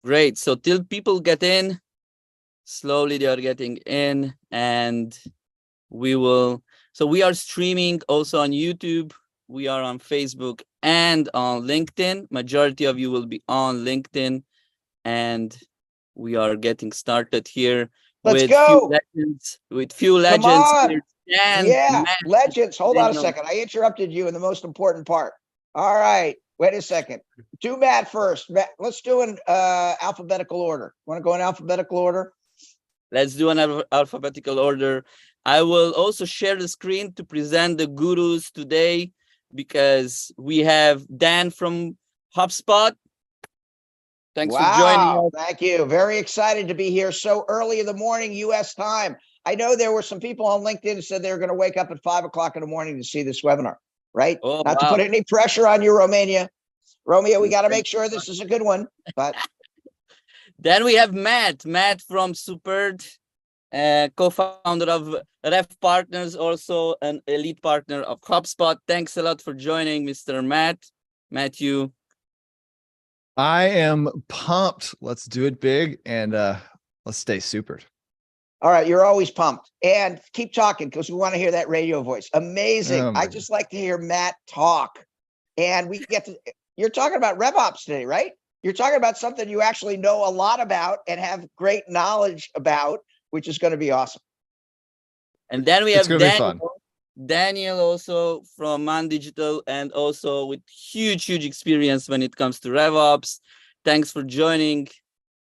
Great. So till people get in, slowly they are getting in, and we will. So we are streaming also on YouTube. We are on Facebook and on LinkedIn. Majority of you will be on LinkedIn, and we are getting started here Let's with few go. legends. With few Come legends on. here. Dan, Yeah, Matt, legends. Hold on a Daniel. second. I interrupted you in the most important part. All right. Wait a second. Do Matt first. Matt, let's do an alphabetical order. Want to go in alphabetical order? Let's do an alphabetical order. I will also share the screen to present the gurus today, because we have Dan from HubSpot. Thanks for joining Wow. us. Thank you. Very excited to be here so early in the morning, US time. I know there were some people on LinkedIn who said they were going to wake up at 5 o'clock in the morning to see this webinar, right? Oh, Not to wow. put any pressure on you, Romeo. Romeo, we got to make sure this is a good one. But Then we have Matt from Superd, co-founder of Rev Partners, also an elite partner of HubSpot. Thanks a lot for joining, Mr. Matthew. I am pumped. Let's do it big, and let's stay supered. all right, you're always pumped. And keep talking because we want to hear that radio voice. Amazing. Oh my I just like to hear Matt talk. And we get to, you're talking about RevOps today, right? You're talking about something you actually know a lot about and have great knowledge about, which is going to be awesome. And then we It's have gonna be fun. Daniel also from Mann Digital, and also with huge experience when it comes to RevOps. Thanks for joining,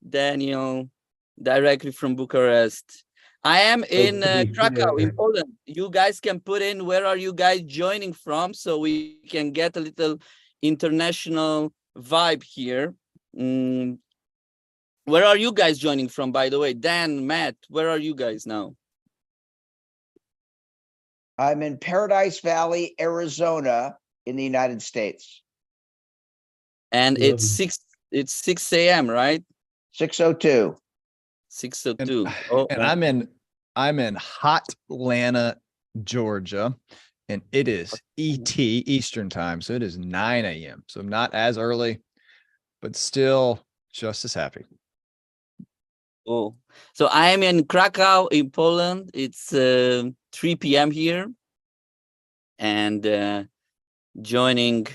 Daniel, directly from Bucharest. I am in Krakow, in Poland. You guys can put in where are you guys joining from, so we can get a little international vibe here. Where are you guys joining from, by the way? Dan, Matt, where are you guys now? I'm in Paradise Valley, Arizona, in the United States. And it's 6 a.m., right? 6:02. 6:02. And I'm in hot Atlanta, Georgia, and it is ET, Eastern time, so it is 9 a.m. So I'm not as early, but still just as happy. Oh, so I am in Krakow, in Poland. It's 3 p.m. here, and joining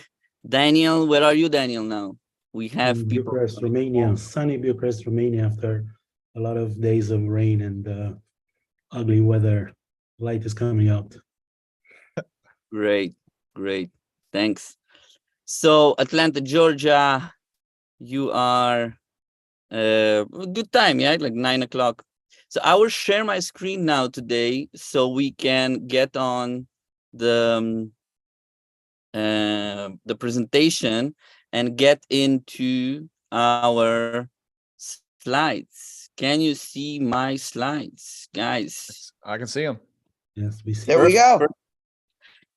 Daniel. Where are you, Daniel? Now we have in people. Bucharest, Romania, sunny Bucharest, Romania, after a lot of days of rain and ugly weather. Light is coming out. Great, thanks. So Atlanta, Georgia, you are good time, yeah, like 9 o'clock. So I will share my screen now today, so we can get on the presentation and get into our slides. Can you see my slides, guys? I can see them. Yes, we see. There we go.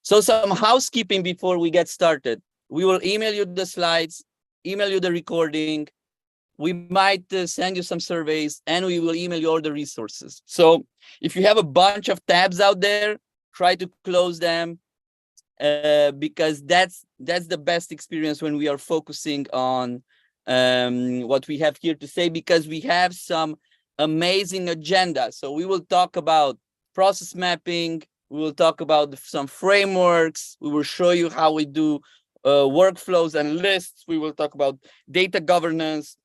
So some housekeeping before we get started. We will email you the slides, email you the recording. We might send you some surveys, and we will email you all the resources. So if you have a bunch of tabs out there, try to close them, because that's the best experience when we are focusing on what we have here to say, because we have some amazing agenda. So we will talk about process mapping. We will talk about some frameworks. We will show you how we do workflows and lists. We will talk about data governance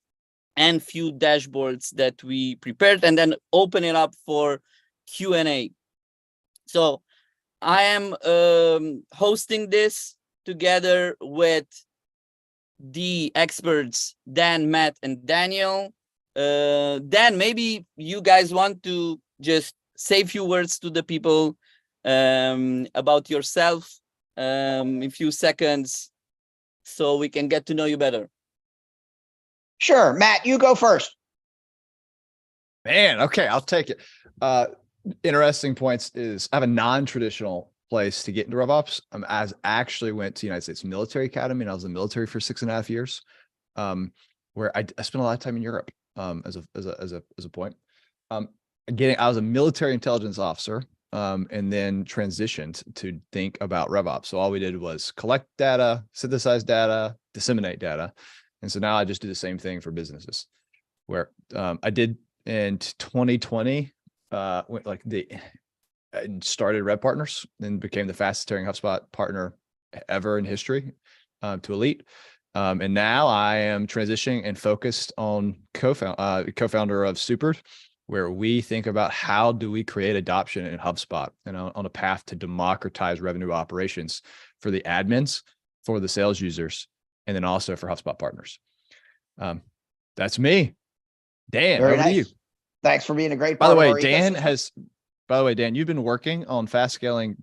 and few dashboards that we prepared, and then open it up for Q&A. So I am hosting this together with the experts, Dan, Matt, and Daniel. Dan, maybe you guys want to just say a few words to the people about yourself in a few seconds, so we can get to know you better. Sure. Matt, you go first. Man, okay, I'll take it. Interesting points is I have a non-traditional place to get into RevOps. I actually went to United States Military Academy, and I was in the military for 6.5 years, where I spent a lot of time in Europe as a point. I was a military intelligence officer, and then transitioned to think about RevOps. So all we did was collect data, synthesize data, disseminate data. And so now I just do the same thing for businesses. where I did in 2020, I started Rev Partners and became the fastest tearing HubSpot partner ever in history to Elite. And now I am transitioning and focused on co-founder of Supered, where we think about how do we create adoption in HubSpot and on a path to democratize revenue operations for the admins, for the sales users, and then also for HubSpot partners. That's me. Dan, Very over to you. nice. Thanks for being a great By part the of way, our Dan ecosystem. Dan, you've been working on fast scaling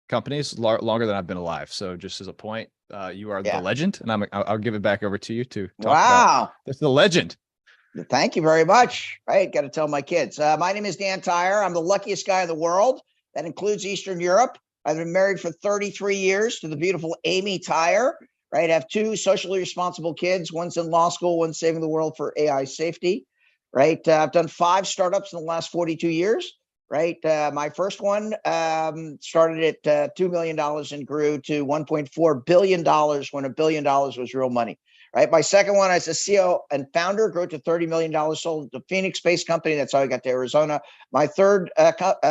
companies longer than I've been alive. So just as a point, you are the legend, and I'll give it back over to you to talk about this. The legend. Thank you very much. Right. Got to tell my kids. My name is Dan Tyre. I'm the luckiest guy in the world. That includes Eastern Europe. I've been married for 33 years to the beautiful Amy Tyre. Right. I have 2 socially responsible kids. One's in law school, one's saving the world for AI safety. Right. I've done 5 startups in the last 42 years. Right. My first one started at $2 million and grew to $1.4 billion when $1 billion was real money. Right. My second one as a CEO and founder grew to $30 million, sold to Phoenix-based company. That's how I got to Arizona. My third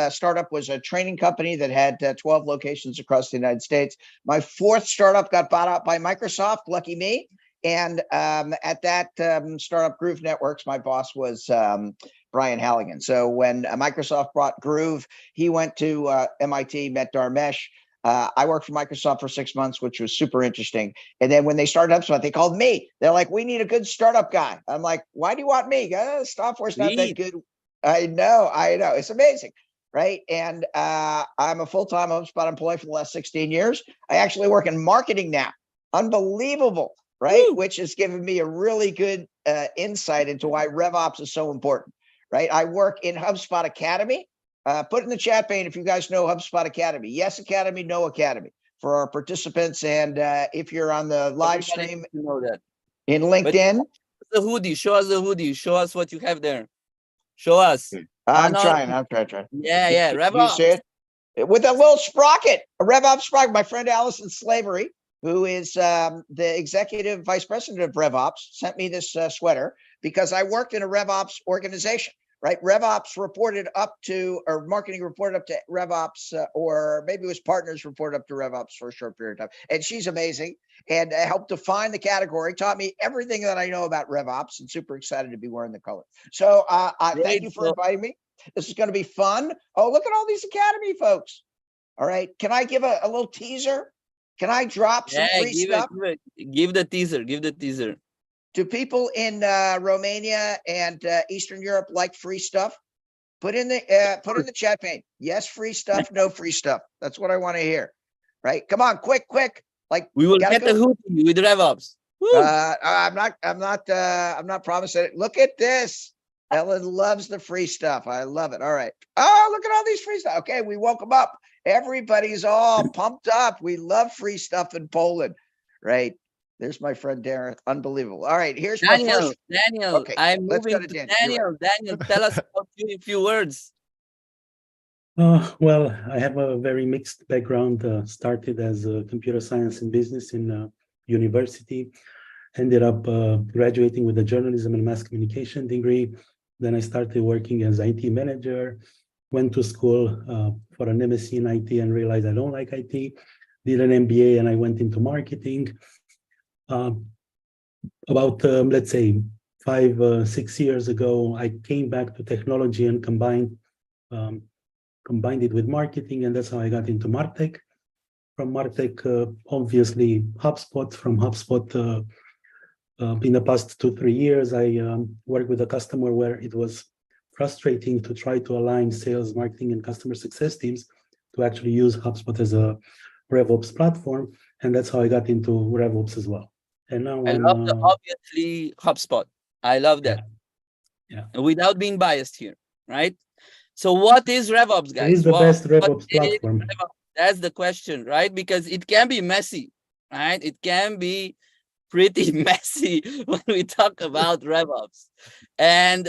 startup was a training company that had 12 locations across the United States. My fourth startup got bought out by Microsoft. Lucky me. And at that startup, Groove Networks, my boss was Brian Halligan. So when Microsoft brought Groove, he went to MIT, met Dharmesh. I worked for Microsoft for 6 months, which was super interesting. And then when they started HubSpot, they called me. They're like, we need a good startup guy. I'm like, why do you want me? Software's not that good. I know. It's amazing. Right. And I'm a full-time HubSpot employee for the last 16 years. I actually work in marketing now. Unbelievable. Right. Woo. Which has given me a really good insight into why RevOps is so important. Right. I work in HubSpot Academy. Put in the chat pane if you guys know HubSpot Academy. Yes Academy, no Academy for our participants. And if you're on the live stream, you know that in LinkedIn. The hoodie, show us the hoodie. Show us what you have there. Show us. I'm trying. Yeah. RevOps. You see it? With a little sprocket, a RevOps sprocket. My friend Allison Slavery, who is the executive vice president of RevOps, sent me this sweater because I worked in a RevOps organization. Right, RevOps reported up to, or marketing reported up to RevOps, or maybe it was partners reported up to RevOps for a short period of time. And she's amazing and helped define the category, taught me everything that I know about RevOps, and super excited to be wearing the color. So thank you for inviting me. This is going to be fun. Oh, look at all these Academy folks. All right, can I give a little teaser? Can I drop some free stuff? Give the teaser. Do people in Romania and Eastern Europe like free stuff? Put in the chat pane. Yes, free stuff. No free stuff. That's what I want to hear. Right? Come on, quick. Like we will get the hoodie with RevOps. I'm not promising it. Look at this. Ellen loves the free stuff. I love it. All right. Oh, look at all these free stuff. Okay, we woke them up. Everybody's all pumped up. We love free stuff in Poland. Right. There's my friend Darren. Unbelievable. All right, here's Daniel. Okay, I'm moving to Daniel. Daniel, tell us about you in a few words. Well, I have a very mixed background. Started as a computer science and business in university. Ended up graduating with a journalism and mass communication degree. Then I started working as IT manager. Went to school for an MSc in IT and realized I don't like IT. Did an MBA and I went into marketing. About let's say 5-6 years ago, I came back to technology and combined it with marketing, and that's how I got into MarTech. From MarTech, obviously HubSpot. From HubSpot, in the past 2-3 years, I worked with a customer where it was frustrating to try to align sales, marketing, and customer success teams to actually use HubSpot as a RevOps platform, and that's how I got into RevOps as well. And now I love the obviously HubSpot. I love that. Yeah. Without being biased here, right? So what is RevOps, guys? It is the best RevOps platform. That's the question, right? Because it can be messy, right? It can be pretty messy when we talk about RevOps. And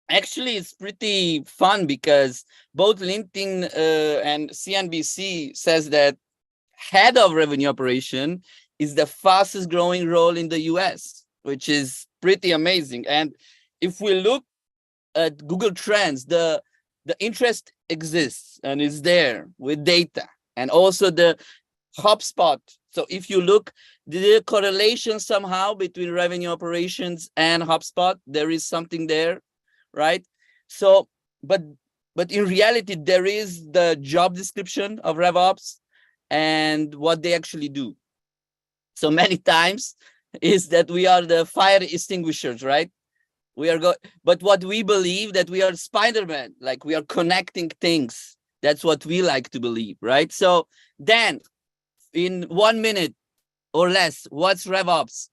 actually, it's pretty fun because both LinkedIn and CNBC says that head of revenue operation is the fastest growing role in the US, which is pretty amazing. And if we look at Google Trends, the interest exists and is there with data, and also the HubSpot. So if you look, the correlation somehow between revenue operations and HubSpot, there is something there, right? So, but in reality, there is the job description of RevOps and what they actually do. So many times is that we are the fire extinguishers, right? We are but what we believe that we are Spider-Man, like we are connecting things. That's what we like to believe, right? So then, in 1 minute or less, what's RevOps?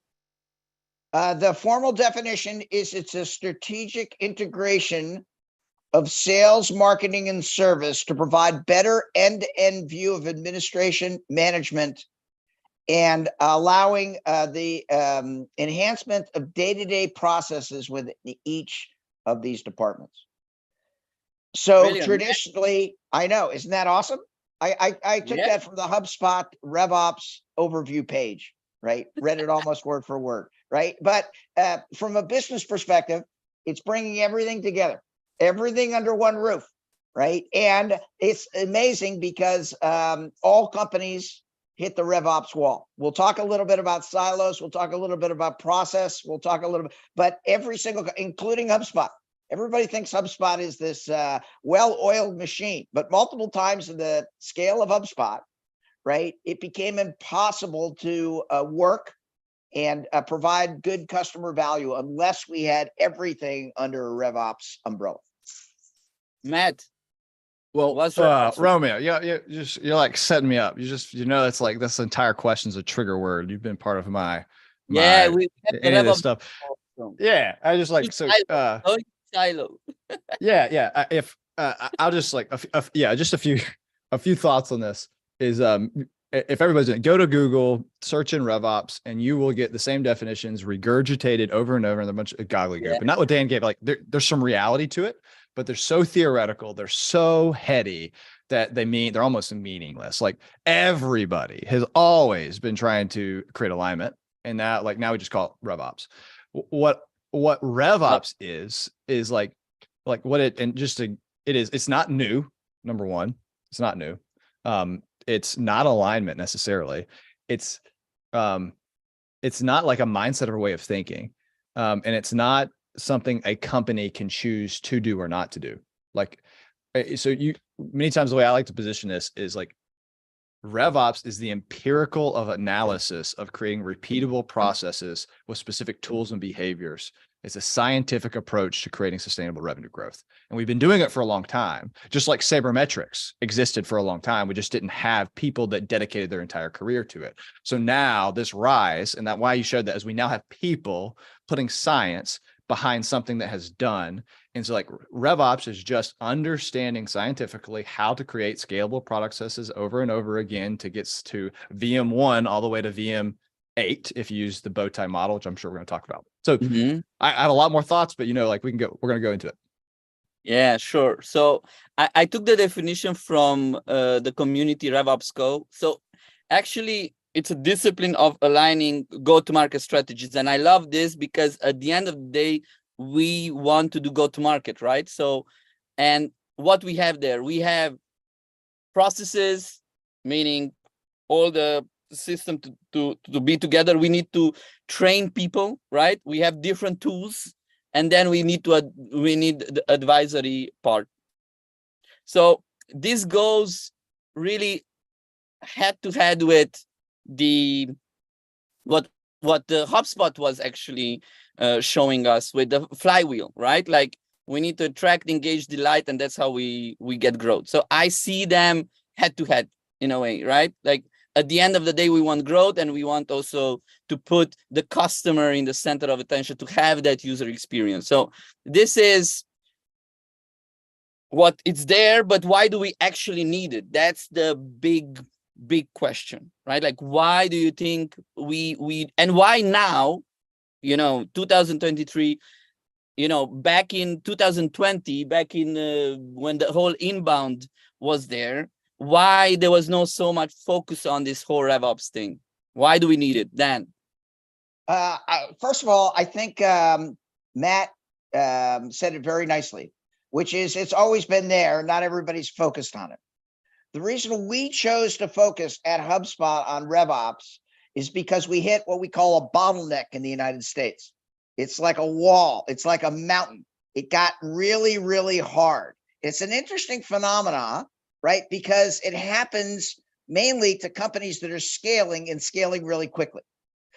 The formal definition is it's a strategic integration of sales, marketing, and service to provide better end-to-end view of administration management and allowing the enhancement of day-to-day processes within each of these departments. So Brilliant. traditionally, I know, isn't that awesome? I took that from the HubSpot RevOps overview page, right? Read it almost word for word, right? But from a business perspective, it's bringing everything together, everything under one roof, right? And it's amazing because all companies hit the RevOps wall. We'll talk a little bit about silos. We'll talk a little bit about process. We'll talk a little bit, but every single, including HubSpot. Everybody thinks HubSpot is this well-oiled machine, but multiple times in the scale of HubSpot, right, it became impossible to work and provide good customer value unless we had everything under a RevOps umbrella. Matt. Well, what's Romeo, you're like setting me up. You know, it's like this entire question's a trigger word. You've been part of my we any of this stuff. Yeah, I just like so. Silo. Yeah. I'll just like just a few thoughts on this is if everybody's doing it, go to Google, search in RevOps, and you will get the same definitions regurgitated over and over in a bunch of gobbledygook. But not what Dan gave. Like there's some reality to it, but they're so theoretical, they're so heady that they're almost meaningless. Like everybody has always been trying to create alignment, and now we just call it RevOps. What RevOps is like what it, and just to, it's not new. Number one, it's not new. It's not alignment necessarily. It's not like a mindset or a way of thinking. And it's not something a company can choose to do or not to do. Like, so many times the way I like to position this is like RevOps is the empirical of analysis of creating repeatable processes with specific tools and behaviors. It's a scientific approach to creating sustainable revenue growth. And we've been doing it for a long time, just like sabermetrics existed for a long time. We just didn't have people that dedicated their entire career to it. So now this rise, and that why you showed that is we now have people putting science behind something that has done. And so like RevOps is just understanding scientifically how to create scalable processes over and over again to get to VM1 all the way to VM8 if you use the bow tie model, which I'm sure we're going to talk about. So I have a lot more thoughts, but like we're going to go into it. Yeah, sure. So I took the definition from the community RevOps Co. So actually it's a discipline of aligning go-to-market strategies. And I love this because at the end of the day, we want to do go-to-market, right? So, and what we have there, we have processes, meaning all the system to be together. We need to train people, right? We have different tools, and then we need the advisory part. So this goes really head to head with what the HubSpot was actually showing us with the flywheel, right? Like we need to attract, engage, delight, and that's how we get growth. So I see them head to head in a way, right? Like at the end of the day, we want growth, and we want also to put the customer in the center of attention to have that user experience. So this is what it's there, but why do we actually need it? That's the big question, right? Like, why do you think we and why now, 2023, back in 2020, back in when the whole inbound was there, why there was no so much focus on this whole RevOps thing? Why do we need it then? First of all, I think Matt said it very nicely, which is it's always been there. Not everybody's focused on it. The reason we chose to focus at HubSpot on RevOps is because we hit what we call a bottleneck in the United States. It's like a wall. It's like a mountain. It got really, really hard. It's an interesting phenomena, right? Because it happens mainly to companies that are scaling and scaling really quickly.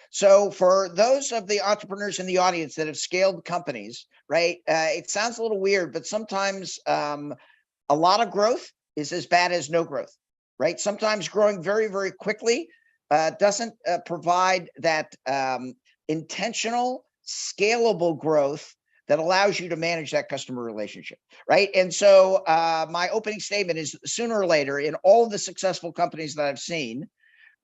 So for those of the entrepreneurs in the audience that have scaled companies, right? It sounds a little weird, but sometimes a lot of growth is as bad as no growth, right? Sometimes growing very, very quickly doesn't provide that intentional, scalable growth that allows you to manage that customer relationship, right? And so my opening statement is sooner or later in all of the successful companies that I've seen,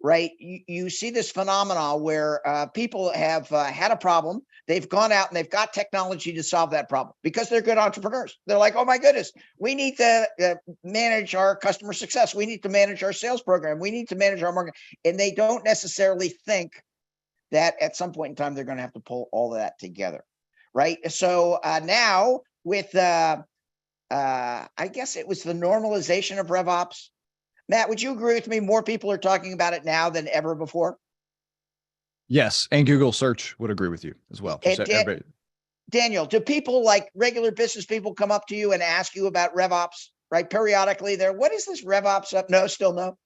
right? You see this phenomena where people have had a problem. They've gone out and they've got technology to solve that problem because they're good entrepreneurs. They're like, oh my goodness, we need to manage our customer success. We need to manage our sales program. We need to manage our market. And they don't necessarily think that at some point in time, they're going to have to pull all of that together, right? So now with, I guess it was the normalization of RevOps. Matt, would you agree with me? More people are talking about it now than ever before. Yes, and Google search would agree with you as well. Daniel, do people like regular business people come up to you and ask you about RevOps, right? Periodically there, what is this RevOps up? No, still no.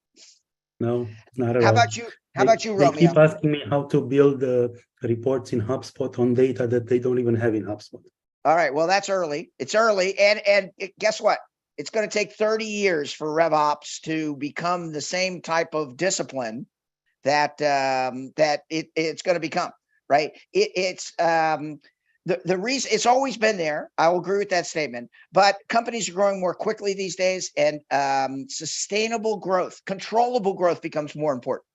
No, not at How all. about you? How about you, Romeo? They keep asking me how to build the reports in HubSpot on data that they don't even have in HubSpot. All right, well, that's early. It's early. And guess what? It's going to take 30 years for RevOps to become the same type of discipline that it's going to become, right? It's the reason it's always been there. I will agree with that statement, but companies are growing more quickly these days, and sustainable growth, controllable growth becomes more important,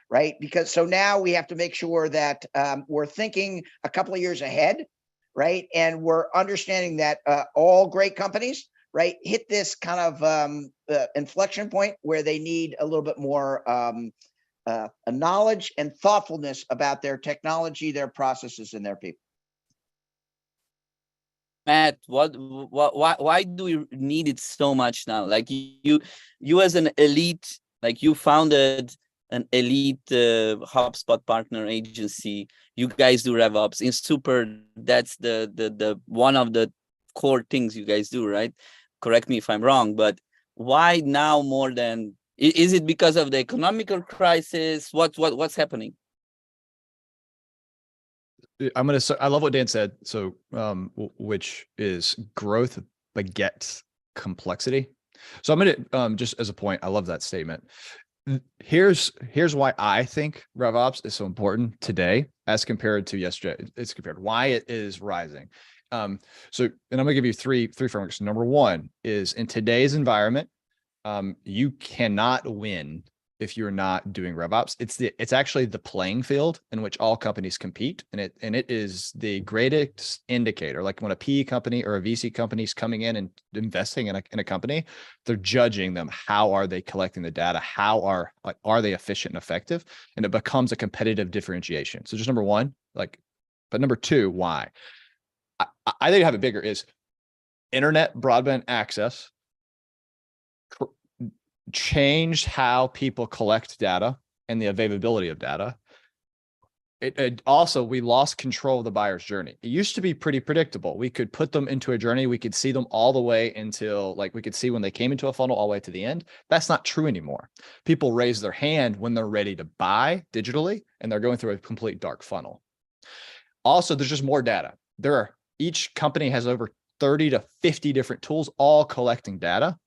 right? Because so now we have to make sure that we're thinking a couple of years ahead, right? And we're understanding that all great companies, right, hit this kind of inflection point where they need a little bit more a knowledge and thoughtfulness about their technology, their processes, and their people. Matt, why do we need it so much now? Like you as an elite, like you founded an elite HubSpot partner agency. You guys do RevOps in Super. That's the one of the core things you guys do, right? Correct me if I'm wrong, but why now more than? Is it because of the economical crisis? What's happening? I love what Dan said. So, which is growth begets complexity. So I'm gonna just as a point, I love that statement. Here's why I think RevOps is so important today as compared to yesterday. It's compared why it is rising. And I'm gonna give you three frameworks. Number one is in today's environment, you cannot win if you're not doing RevOps. It's actually the playing field in which all companies compete, and it is the greatest indicator. Like when a PE company or a VC company is coming in and investing in a company, they're judging them. How are they collecting the data? How are they efficient and effective? And it becomes a competitive differentiation. So just number one, but number two, why? I think I have it bigger is internet broadband access changed how people collect data and the availability of data. It also, we lost control of the buyer's journey. It used to be pretty predictable. We could put them into a journey. We could see them all the way until we could see when they came into a funnel all the way to the end. That's not true anymore. People raise their hand when they're ready to buy digitally, and they're going through a complete dark funnel. Also, there's just more data. Each company has over 30 to 50 different tools, all collecting data.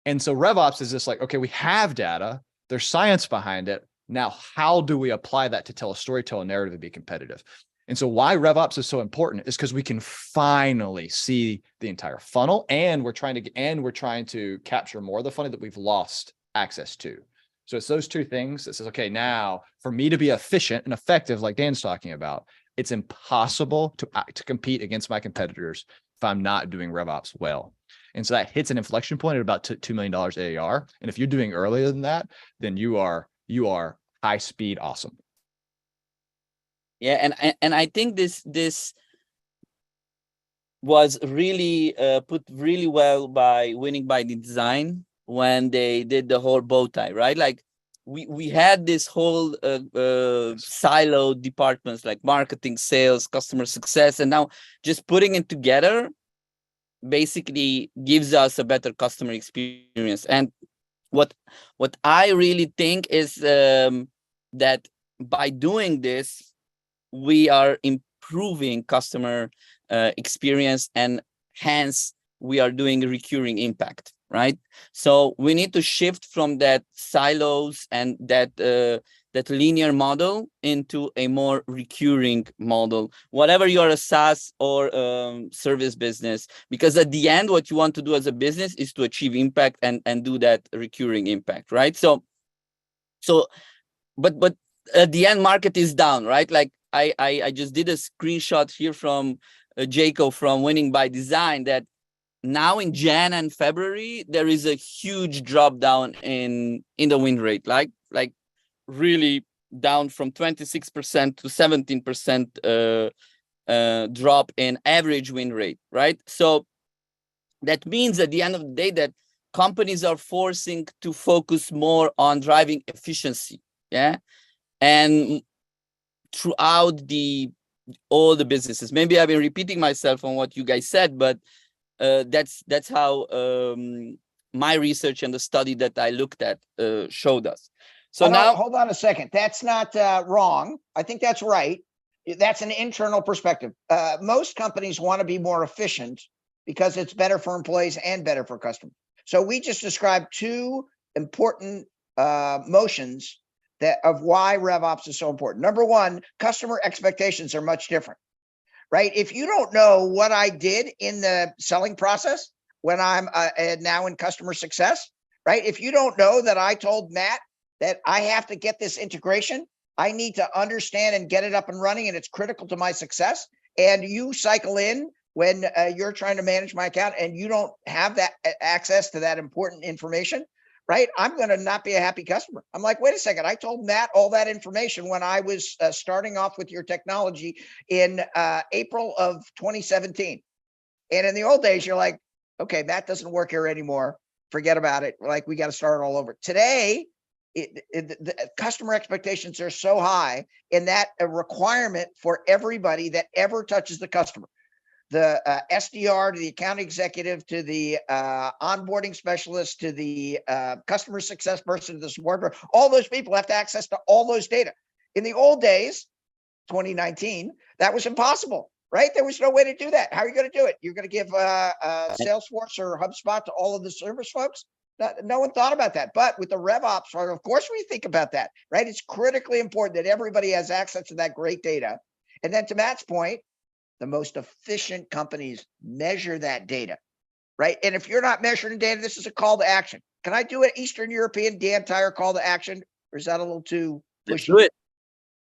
And so RevOps is just okay, we have data, there's science behind it. Now, how do we apply that to tell a story, tell a narrative, and be competitive? And so why RevOps is so important is because we can finally see the entire funnel, and we're trying to capture more of the funnel that we've lost access to. So it's those two things that says, okay, now for me to be efficient and effective, like Dan's talking about, it's impossible to compete against my competitors if I'm not doing RevOps well. And so that hits an inflection point at about $2 million AAR. And if you're doing earlier than that, then you are high speed awesome. Yeah, and I think this was really put really well by Winning by Design when they did the whole bow tie, right? Like we had this whole siloed departments like marketing, sales, customer success, and now just putting it together basically gives us a better customer experience. And what I really think is that by doing this, we are improving customer experience, and hence we are doing recurring impact, right? So we need to shift from that silos and that linear model into a more recurring model, whatever you're a SaaS or service business, because at the end, what you want to do as a business is to achieve impact and do that recurring impact, right? So but at the end, market is down, right? Like I just did a screenshot here from Jacob from Winning by Design that now in Jan and February there is a huge drop down in the win rate, like really down from 26% to 17% drop in average win rate, right? So that means at the end of the day that companies are forcing to focus more on driving efficiency, yeah, and throughout all the businesses. Maybe I've been repeating myself on what you guys said, but that's how my research and the study that I looked at showed us. So now, hold on a second. That's not wrong. I think that's right. That's an internal perspective. Most companies want to be more efficient because it's better for employees and better for customers. So we just described two important motions of why RevOps is so important. Number one, customer expectations are much different, right? If you don't know what I did in the selling process when I'm now in customer success, right? If you don't know that I told Matt that I have to get this integration, I need to understand and get it up and running, and it's critical to my success, and you cycle in when you're trying to manage my account and you don't have that access to that important information, right? I'm going to not be a happy customer. I'm like, wait a second. I told Matt all that information when I was starting off with your technology in April of 2017. And in the old days, you're like, okay, Matt doesn't work here anymore. Forget about it. Like, we got to start all over. Today, the customer expectations are so high, and that a requirement for everybody that ever touches the customer. The SDR to the account executive to the onboarding specialist to the customer success person to the support, all those people have to access to all those data. In the old days, 2019, that was impossible, right? There was no way to do that. How are you going to do it? You're going to give Salesforce or HubSpot to all of the service folks? No one thought about that. But with the RevOps, of course, we think about that, right? It's critically important that everybody has access to that great data. And then to Matt's point, the most efficient companies measure that data, right? And if you're not measuring data, this is a call to action. Can I do an Eastern European Dan Tyre call to action? Or is that a little too pushy? Let's do it.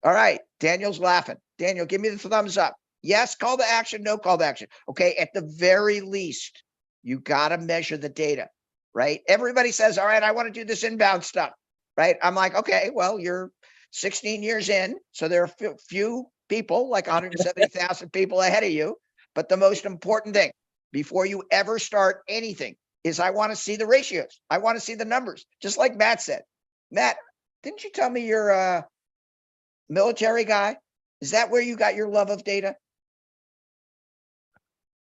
All right. Daniel's laughing. Daniel, give me the thumbs up. Yes, call to action, no call to action. Okay. At the very least, you got to measure the data, right? Everybody says, all right, I want to do this inbound stuff, right? I'm like, okay, well, you're 16 years in. So there are few people, like 170,000 people ahead of you. But the most important thing before you ever start anything is I want to see the ratios. I want to see the numbers, just like Matt said. Matt, didn't you tell me you're a military guy? Is that where you got your love of data?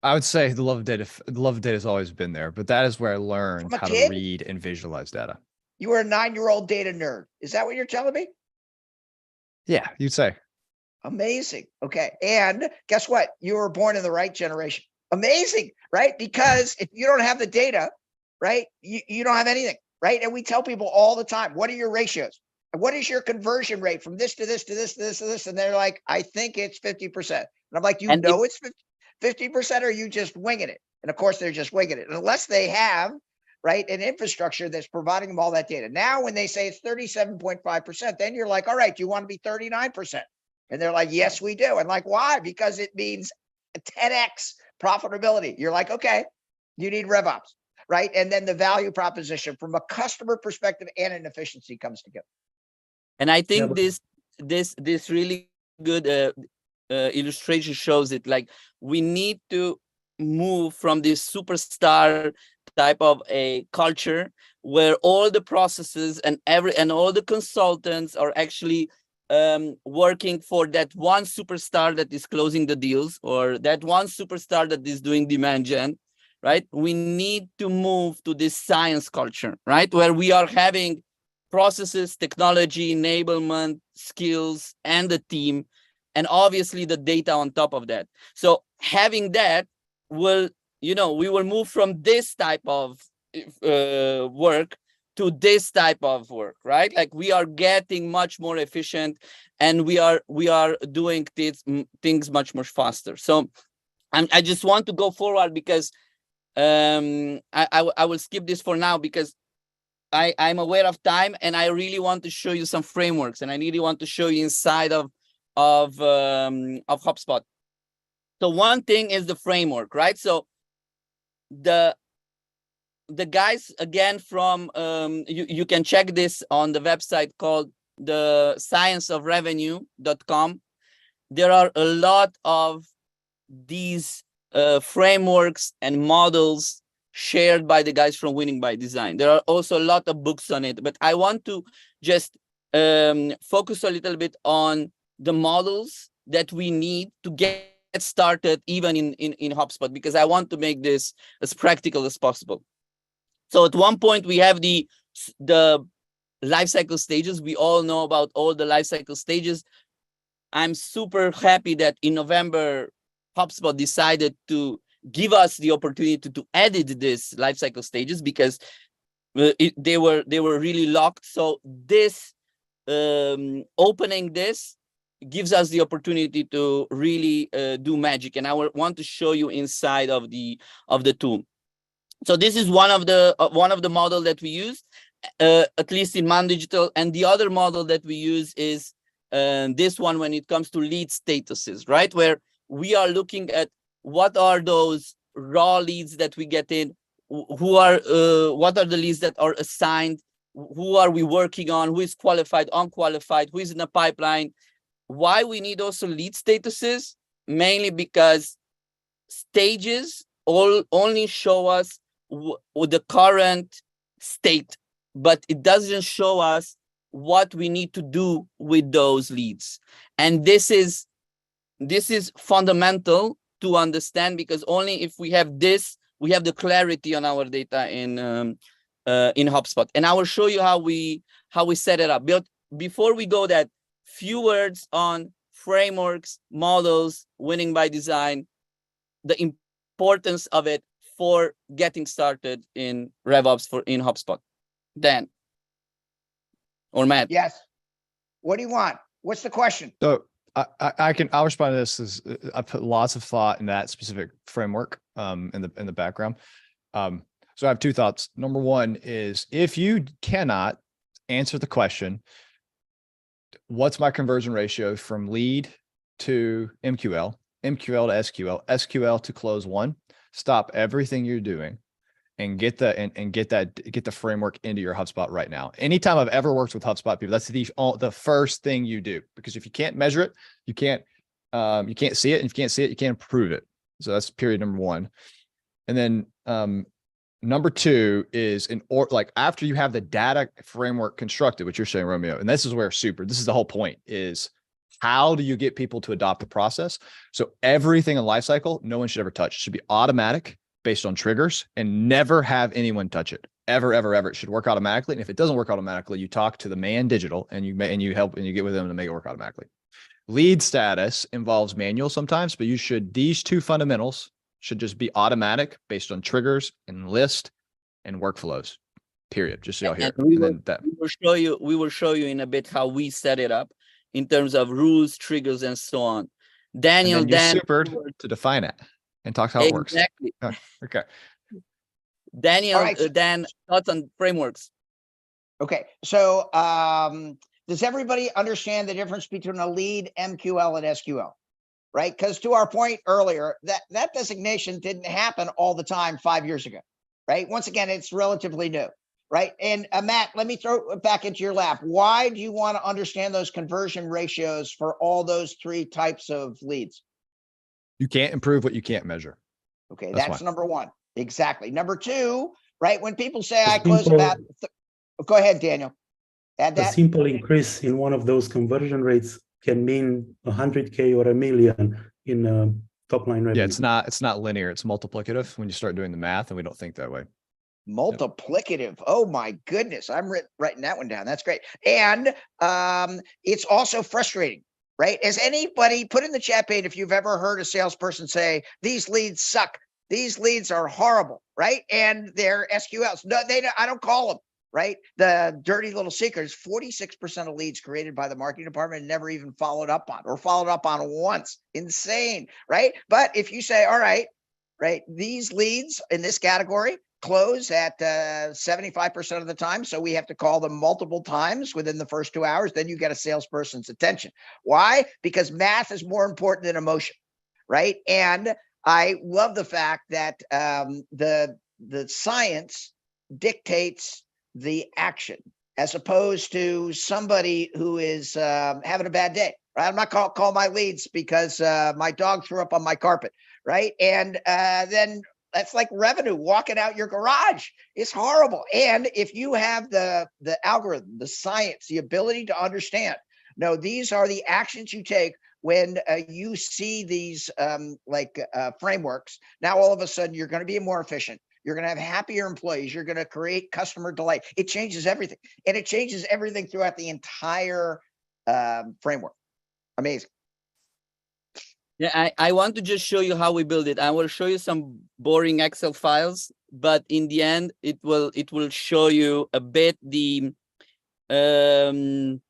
I would say the love of data has always been there, but that is where I learned how to read and visualize data. You were a 9-year-old data nerd. Is that what you're telling me? Yeah, you'd say. Amazing. Okay. And guess what? You were born in the right generation. Amazing, right? Because if you don't have the data, right, you don't have anything, right? And we tell people all the time, what are your ratios? And what is your conversion rate from this to this to this to this to this? And they're like, I think it's 50%. And I'm like, you know it's 50%, or are you just winging it? And of course, they're just winging it. And unless they have, right, an infrastructure that's providing them all that data. Now, when they say it's 37.5%, then you're like, all right, do you want to be 39%? And they're like, yes, we do. And like, why? Because it means 10x profitability. You're like, okay, you need RevOps, right? And then the value proposition from a customer perspective and an efficiency comes together. And I think this really good illustration shows it. Like, we need to move from this superstar type of a culture where all the processes and all the consultants are actually working for that one superstar that is closing the deals, or that one superstar that is doing demand gen, right? We need to move to this science culture, right? Where we are having processes, technology, enablement, skills, and the team, and obviously the data on top of that. So having that will, we will move from this type of work to this type of work, right? Like, we are getting much more efficient, and we are doing things much more faster. So I just want to go forward because I will skip this for now because I'm aware of time, and I really want to show you some frameworks, and I really want to show you inside of HubSpot. So one thing is the framework, right? So the guys, again, from you can check this on the website called the scienceofrevenue.com. There are a lot of these frameworks and models shared by the guys from Winning by Design. There are also a lot of books on it, but I want to just focus a little bit on the models that we need to get started even in HubSpot, because I want to make this as practical as possible. So at one point we have the lifecycle stages. We all know about all the lifecycle stages. I'm super happy that in November, HubSpot decided to give us the opportunity to edit this lifecycle stages, because they were really locked. So this opening this gives us the opportunity to really do magic, and I want to show you inside of the tool. So this is one of the model that we use, at least in Mann Digital, and the other model that we use is this one when it comes to lead statuses, right? Where we are looking at what are those raw leads that we get in, what are the leads that are assigned, who are we working on, who is qualified, unqualified, who is in the pipeline. Why we need also lead statuses? Mainly because stages only show us the current state, but it doesn't show us what we need to do with those leads. And this is fundamental to understand, because only if we have this, we have the clarity on our data in HubSpot. And I will show you how we set it up. But before we go, that few words on frameworks, models, Winning by Design, the importance of it for getting started in RevOps in HubSpot. Dan or Matt? Yes. What do you want? What's the question? So I'll respond to this. I put lots of thought in that specific framework in the background. So I have two thoughts. Number one is, if you cannot answer the question, what's my conversion ratio from lead to MQL, MQL to SQL, SQL to close one, stop everything you're doing and get the framework into your HubSpot right now. Anytime I've ever worked with HubSpot people, that's the first thing you do, because if you can't measure it, you can't see it. And if you can't see it, you can't improve it. So that's period number one. And then number two is after you have the data framework constructed, which you're saying, Romeo, and this is the whole point, is how do you get people to adopt the process? So everything in lifecycle, no one should ever touch. It should be automatic based on triggers, and never have anyone touch it. Ever, ever, ever. It should work automatically. And if it doesn't work automatically, you talk to the Mann Digital and you help and you get with them to make it work automatically. Lead status involves manual sometimes, but these two fundamentals should just be automatic based on triggers and list and workflows, period. Just so y'all hear. We will show you in a bit how we set it up in terms of rules, triggers, and so on. Daniel, supered to define it and talk how it works. Exactly. Okay. All right, Dan, thoughts on frameworks? Okay. So does everybody understand the difference between a lead, MQL, and SQL? Right? Because to our point earlier, that designation didn't happen all the time 5 years ago. Right? Once again, it's relatively new. right? And Matt, let me throw it back into your lap. Why do you want to understand those conversion ratios for all those three types of leads? You can't improve what you can't measure. Okay, That's that's why. number one. Exactly. Number two, right? When people say A I close simple- about, go ahead, Daniel. Add A that. simple increase in one of those conversion rates can mean 100K or $1 million in top line revenue. Yeah, it's not linear. It's multiplicative when you start doing the math, and we don't think that way. Multiplicative. Oh my goodness. I'm writing that one down. That's great. And it's also frustrating, right? Has anybody put in the chat page if you've ever heard a salesperson say, these leads suck, these leads are horrible, right? And they're SQLs. No, I don't call them, right? The dirty little secret is 46% of leads created by the marketing department never even followed up on, or followed up on once. Insane, right? But if you say, all right, these leads in this category close at 75% of the time, so we have to call them multiple times within the first 2 hours, then you get a salesperson's attention. Why? Because math is more important than emotion, right? And I love the fact that the science dictates the action, as opposed to somebody who is having a bad day, right? I'm not call my leads because my dog threw up on my carpet, right? And then that's like revenue walking out your garage. It's horrible. And if you have the algorithm, the science, the ability to understand, no, these are the actions you take when you see these frameworks. Now, all of a sudden, you're going to be more efficient. You're going to have happier employees. You're going to create customer delight. It changes everything. And it changes everything throughout the entire framework. Amazing. Yeah, I want to just show you how we build it. I will show you some boring Excel files, but in the end, it will show you a bit the overview,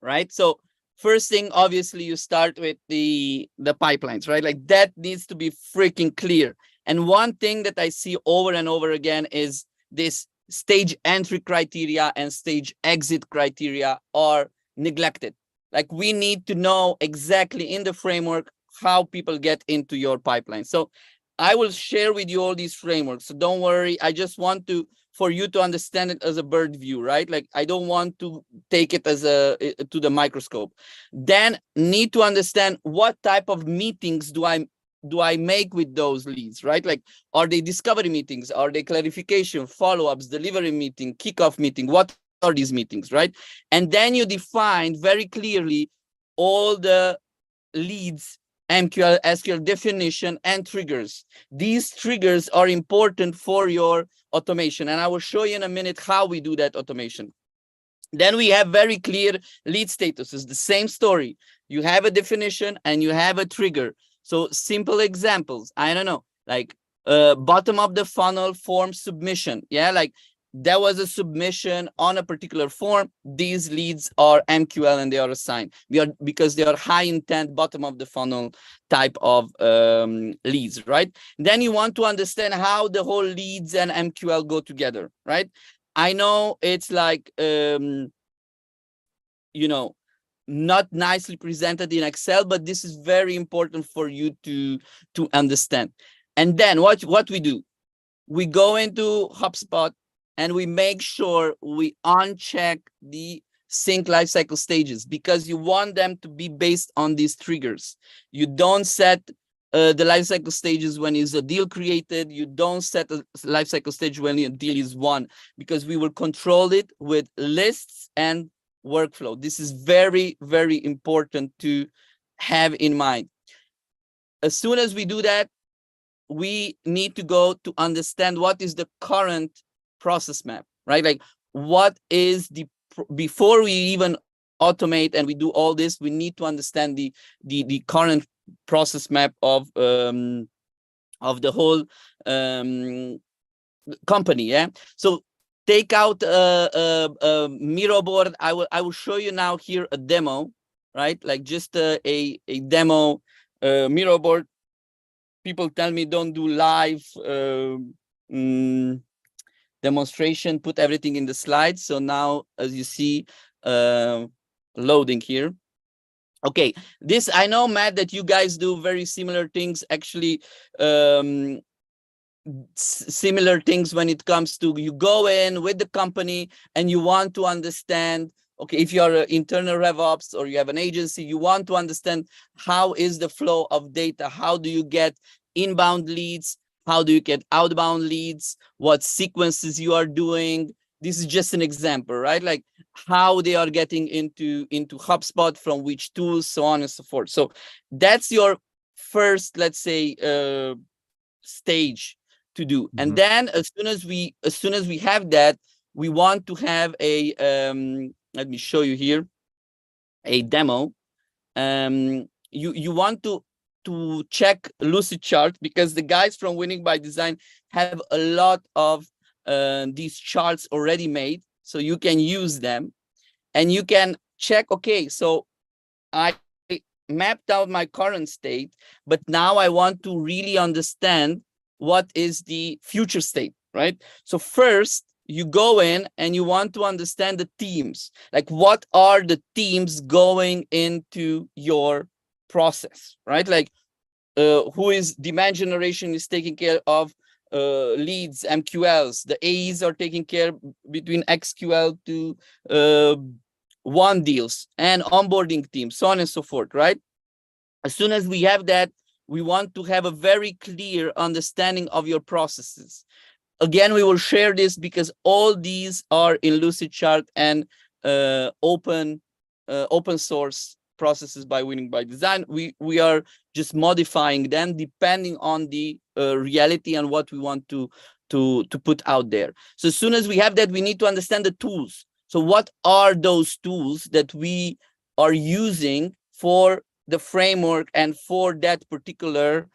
right? So first thing, obviously, you start with the pipelines, right? Like that needs to be freaking clear. And one thing that I see over and over again is this stage entry criteria and stage exit criteria are neglected. Like we need to know exactly in the framework how people get into your pipeline. So I will share with you all these frameworks. So don't worry. I just want for you to understand it as a bird view, right? Like I don't want to take it as to the microscope. Then need to understand what type of meetings do I make with those leads, right? Like, are they discovery meetings? Are they clarification, follow-ups, delivery meeting, kickoff meeting? What are these meetings, right? And then you define very clearly all the leads, MQL, SQL definition, and triggers. These triggers are important for your automation. And I will show you in a minute how we do that automation. Then we have very clear lead statuses, the same story. You have a definition and you have a trigger. So simple examples, I don't know, like bottom of the funnel form submission. Yeah, like there was a submission on a particular form. These leads are MQL and they are assigned because they are high intent bottom of the funnel type of leads, right? Then you want to understand how the whole leads and MQL go together, right? I know it's like, not nicely presented in Excel, but this is very important for you to understand. And then what we do, we go into HubSpot and we make sure we uncheck the sync lifecycle stages because you want them to be based on these triggers. You don't set the lifecycle stages when is a deal created. You don't set a lifecycle stage when a deal is won because we will control it with lists and workflow. This is very, very important to have in mind. As soon as we do that, we need to go to understand what is the current process map, right? Like what is before we even automate and we do all this, we need to understand the current process map of the whole company. Yeah. So take out a Miro board. I will show you now here a demo, right? Like just a demo Miro board. People tell me don't do live demonstration, put everything in the slides. So now, as you see, loading here. Okay, this, I know, Matt, that you guys do very similar things. Actually, similar things when it comes to you go in with the company and you want to understand, okay, if you're an internal RevOps or you have an agency, you want to understand how is the flow of data, how do you get inbound leads, how do you get outbound leads, what sequences you are doing. This is just an example, right? Like how they are getting into HubSpot, from which tools, so on and so forth. So that's your first, let's say, stage to do. And then as soon as we have that, we want to have a let me show you here a demo. You want to check Lucidchart, because the guys from Winning by Design have a lot of these charts already made, so you can use them and you can check, okay, so I mapped out my current state, but now I want to really understand what is the future state, right? So first you go in and you want to understand the themes, like what are the themes going into your process, right? Like who is demand generation is taking care of leads, MQLs, the AEs are taking care between XQL to one deals and onboarding teams, so on and so forth, right? As soon as we have that, we want to have a very clear understanding of your processes. Again, we will share this because all these are in Lucidchart and open source processes by Winning by Design. We are just modifying them depending on the reality and what we want to put out there. So as soon as we have that, we need to understand the tools. So what are those tools that we are using for the framework and for that particular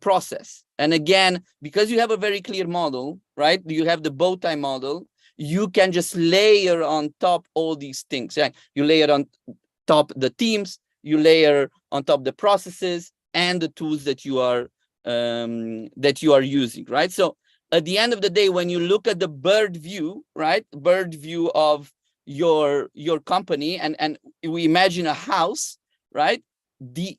process? And again, because you have a very clear model, right? You have the bow tie model, you can just layer on top all these things. Yeah? You layer on top the teams, you layer on top the processes and the tools that you are using, right? So at the end of the day, when you look at the bird view, right? Bird view of your company, and we imagine a house, right? The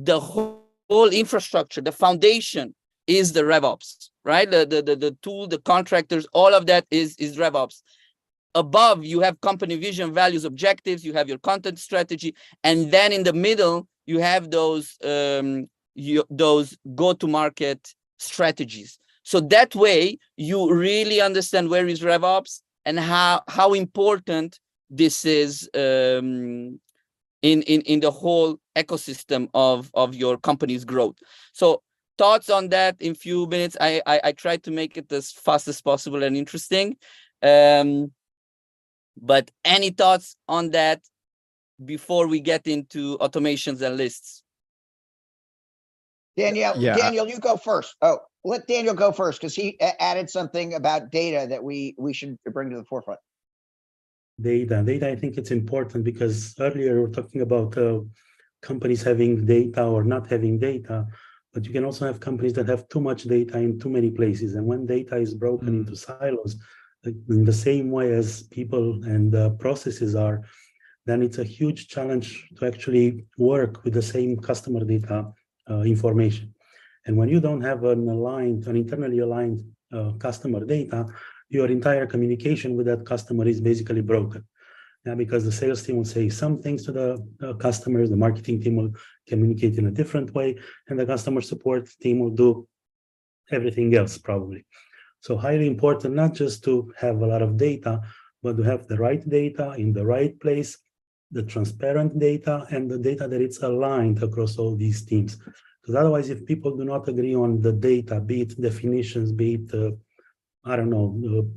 whole infrastructure, the foundation is the RevOps, right? The tool, the contractors, all of that is RevOps. Above, you have company vision, values, objectives, you have your content strategy, and then in the middle, you have those go-to-market strategies. So that way, you really understand where is RevOps and how important this is in the whole ecosystem of your company's growth. So thoughts on that in few minutes. I tried to make it as fast as possible and interesting. But any thoughts on that before we get into automations and lists? Danielle, Yeah. Daniel, you go first. Oh, let Daniel go first because he added something about data that we should bring to the forefront. Data, I think it's important because earlier we were talking about companies having data or not having data, but you can also have companies that have too much data in too many places. And when data is broken into silos, in the same way as people and processes are, then it's a huge challenge to actually work with the same customer data information. And when you don't have an internally aligned customer data, your entire communication with that customer is basically broken. Yeah, because the sales team will say some things to the customers, the marketing team will communicate in a different way, and the customer support team will do everything else probably. So highly important, not just to have a lot of data, but to have the right data in the right place, the transparent data, and the data that it's aligned across all these teams. Because otherwise, if people do not agree on the data, be it definitions, be it, I don't know,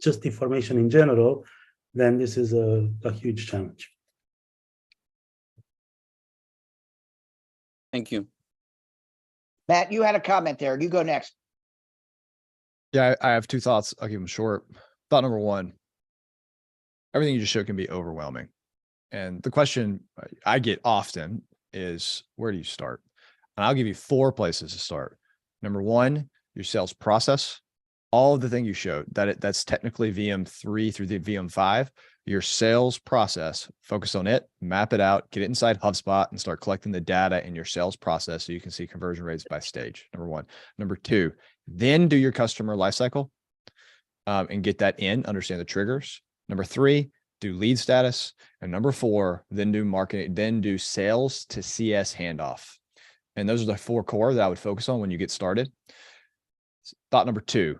just information in general, then this is a huge challenge. Thank you. Matt, you had a comment there. You go next. Yeah, I have two thoughts. I'll keep them short. Thought number one, everything you just showed can be overwhelming. And the question I get often is, where do you start? And I'll give you 4 places to start. Number one, your sales process. all of the thing you showed, that's technically VM3 through the VM5, your sales process, focus on it, map it out, get it inside HubSpot and start collecting the data in your sales process so you can see conversion rates by stage, number one. Number two, then do your customer lifecycle and get that in, understand the triggers. Number three, do lead status. And number four, then do marketing, then do sales to CS handoff. And those are the four core that I would focus on when you get started. Thought number two,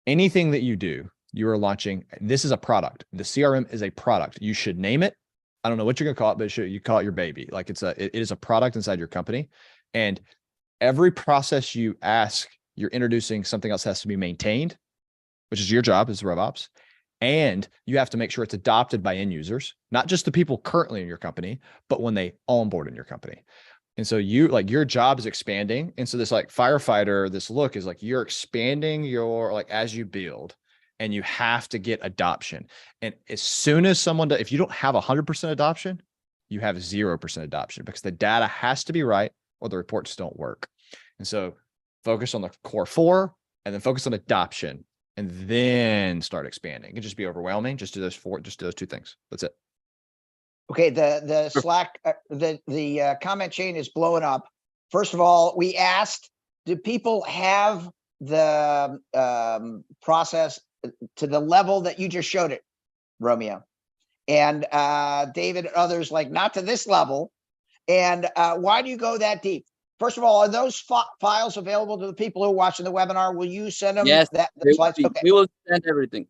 anything that you do, you are launching, this is a product. The CRM is a product. You should name it. I don't know what you're going to call it, but you call it your baby. Like it is a product inside your company. And every process you ask, you're introducing something else has to be maintained, which is your job as RevOps. And you have to make sure it's adopted by end users, not just the people currently in your company, but when they onboard in your company. And so your job is expanding. And so this like firefighter, this look is like you're expanding your, like as you build, and you have to get adoption. And as soon as someone does, if you don't have 100% adoption, you have 0% adoption because the data has to be right or the reports don't work. And so focus on the core four and then focus on adoption and then start expanding. It can just be overwhelming. Just do those two things. That's it. Okay, the Slack, the comment chain is blowing up. First of all, we asked, do people have the process to the level that you just showed it, Romeo? And David and others like, not to this level. And why do you go that deep? First of all, are those files available to the people who are watching the webinar? Will you send them? Yes, the slides? Okay. We will send everything.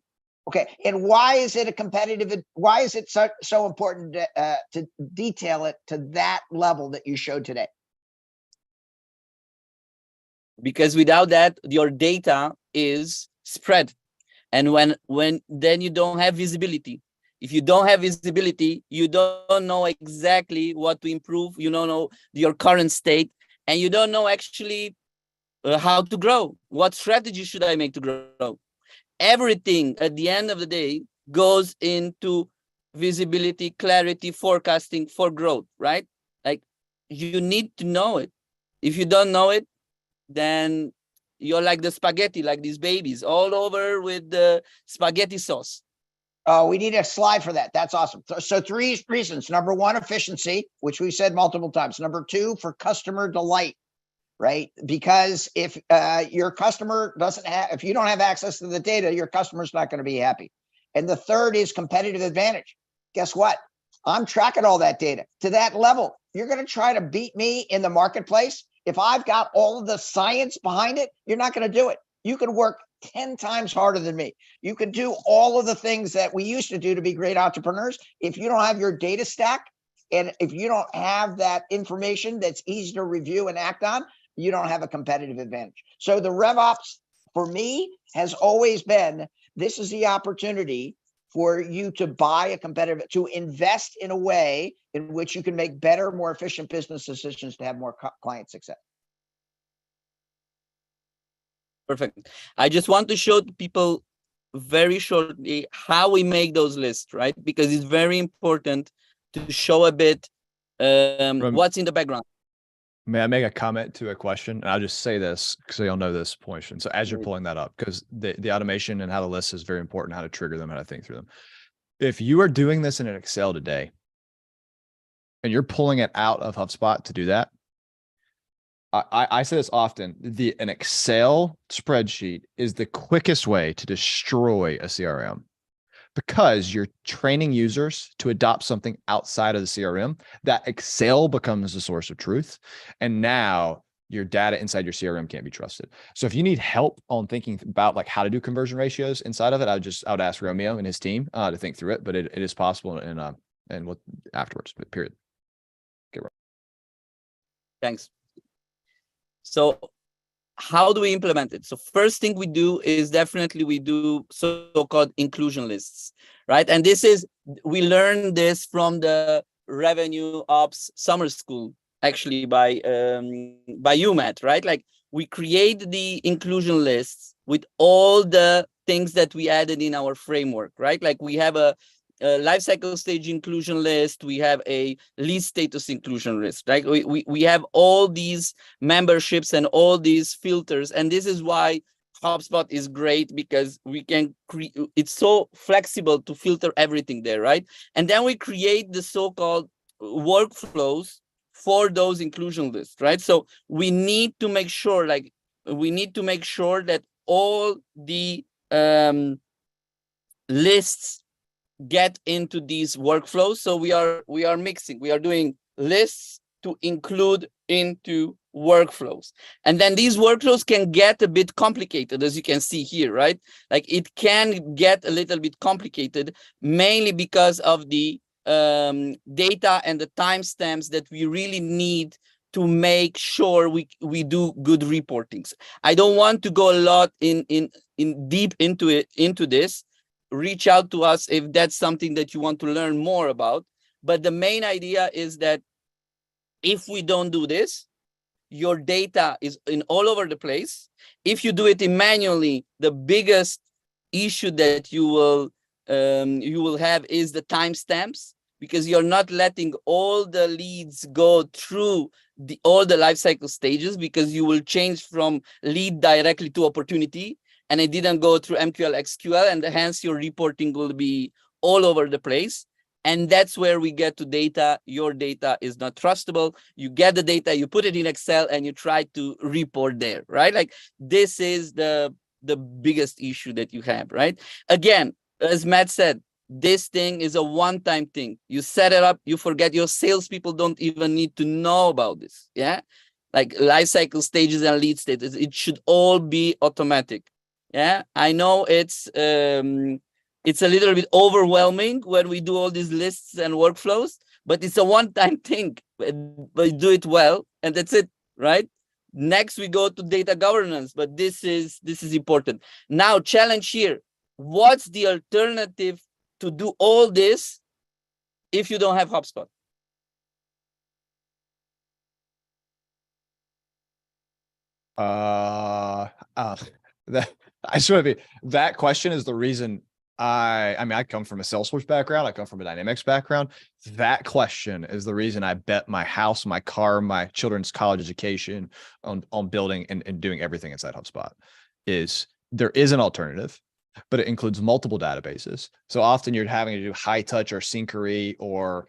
Okay, and why is it a competitive? Why is it so important to detail it to that level that you showed today? Because without that, your data is spread, and when then you don't have visibility. If you don't have visibility, you don't know exactly what to improve. You don't know your current state, and you don't know actually how to grow. What strategy should I make to grow? Everything at the end of the day goes into visibility, clarity, forecasting for growth, right? Like you need to know it. If you don't know it, then you're like the spaghetti, like these babies all over with the spaghetti sauce. Oh, we need a slide for that. That's awesome. So 3 reasons. Number 1, efficiency, which we said multiple times. Number 2, for customer delight. Right? Because if your customer doesn't have, if you don't have access to the data, your customer's not going to be happy. And the third is competitive advantage. Guess what? I'm tracking all that data to that level. You're going to try to beat me in the marketplace. If I've got all of the science behind it, you're not going to do it. You can work 10 times harder than me. You can do all of the things that we used to do to be great entrepreneurs. If you don't have your data stack, and if you don't have that information that's easy to review and act on, you don't have a competitive advantage. So the RevOps for me has always been, this is the opportunity for you to buy a competitive, to invest in a way in which you can make better, more efficient business decisions to have more client success. Perfect. I just want to show people very shortly how we make those lists, right? Because it's very important to show a bit what's in the background. May I make a comment to a question? And I'll just say this because you'll know this point. So as you're pulling that up, because the automation and how to list is very important, how to trigger them, how to think through them. If you are doing this in an Excel today and you're pulling it out of HubSpot to do that, I say this often, an Excel spreadsheet is the quickest way to destroy a CRM. Because you're training users to adopt something outside of the CRM, that Excel becomes the source of truth. And now your data inside your CRM can't be trusted. So if you need help on thinking about like how to do conversion ratios inside of it, I would ask Romeo and his team to think through it, but it is possible and what afterwards, period. Okay. Thanks. So how do we implement it? So first thing we do is definitely we do so-called inclusion lists, right? And we learned this from the revenue ops summer school, actually by you, Matt, right? Like we create the inclusion lists with all the things that we added in our framework, right? Like we have a lifecycle stage inclusion list, we have a lead status inclusion list, right? We have all these memberships and all these filters, and this is why HubSpot is great because we can it's so flexible to filter everything there, right? And then we create the so-called workflows for those inclusion lists, right? So we need to make sure, that all the lists get into these workflows. So we are mixing, we are doing lists to include into workflows. And then these workflows can get a bit complicated, as you can see here, right? Like it can get a little bit complicated, mainly because of the data and the timestamps that we really need to make sure we do good reportings. I don't want to go a lot in deep into this. Reach out to us if that's something that you want to learn more about. But the main idea is that if we don't do this, your data is in all over the place. If you do it manually, the biggest issue that you will have is the timestamps, because you're not letting all the leads go through all the lifecycle stages, because you will change from lead directly to opportunity, and it didn't go through MQL, SQL, and hence your reporting will be all over the place. And that's where we get to data. Your data is not trustable. You get the data, you put it in Excel, and you try to report there, right? Like this is the biggest issue that you have, right? Again, as Matt said, this thing is a one-time thing. You set it up, you forget. Your salespeople don't even need to know about this, yeah? Like lifecycle stages and lead stages, it should all be automatic, yeah? I know it's a little bit overwhelming when we do all these lists and workflows, but it's a one-time thing. But do it well, and that's it, right? Next, we go to data governance, but this is important. Now, challenge here. What's the alternative to do all this if you don't have HubSpot? That question is the reason I come from a Salesforce background. I come from a Dynamics background. That question is the reason I bet my house, my car, my children's college education on building and doing everything inside HubSpot. Is there is an alternative, but it includes multiple databases. So often you're having to do high touch or syncery, or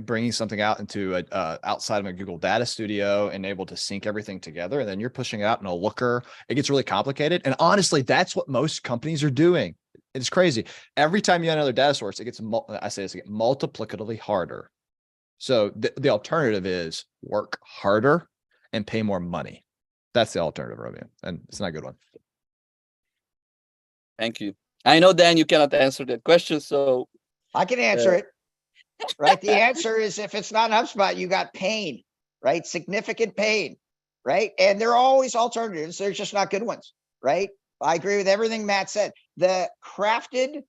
bringing something out into outside of a Google Data Studio and able to sync everything together. And then you're pushing it out in a Looker. It gets really complicated. And honestly, that's what most companies are doing. It's crazy. Every time you add another data source, it gets multiplicatively harder. So the alternative is work harder and pay more money. That's the alternative, Romeo. And it's not a good one. Thank you. I know, Dan, you cannot answer that question, so I can answer it. Right. The answer is, if it's not HubSpot, you got pain, right? Significant pain, right? And there are always alternatives. They're just not good ones, right? I agree with everything Matt said. The crafted,